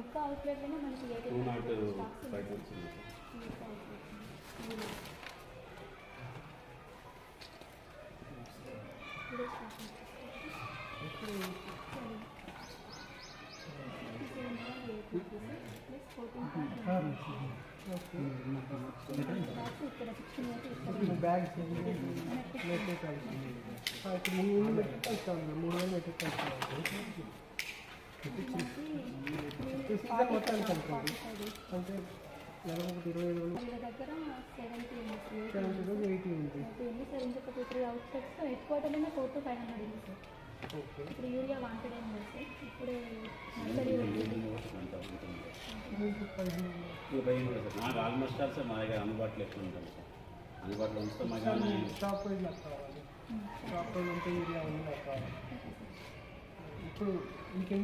ఒక్క అవుట్లెట్లోనే మనకి 205 వచ్చింది. బ్యాగ్ ఇప్పుడు 3 మెట్రిక్ వస్తాను 3000 మెట్రిక్ వస్తాను మొత్తానికి అనుకోండి అంటే నెలకు 25 రోజులు దగ్గర 70 రోజులు 80 ఉంది సార్ ఇంకొక 2-3 అవుట్లెట్స్ హెడ్ క్వార్టర్లోనే 400 to 500 ఉంది సార్. ఓకే ఇప్పుడు యూరియా వాంటెడ్ ఏం లేదు సార్. ఇప్పుడు నర్సరీ నాకు ఆల్మోస్ట్ ఆల్ సార్ మా దగ్గర అందుబాటులో ఎక్కువ ఉంటాం సార్. అందుబాటులో ఉంచుతాం మాకు షాప్ వైజ్ నాకు కావాలి షాప్ వైజ్ అంతా యూరియా ఉంది నాకు కావాలి ఇప్పుడు మీకు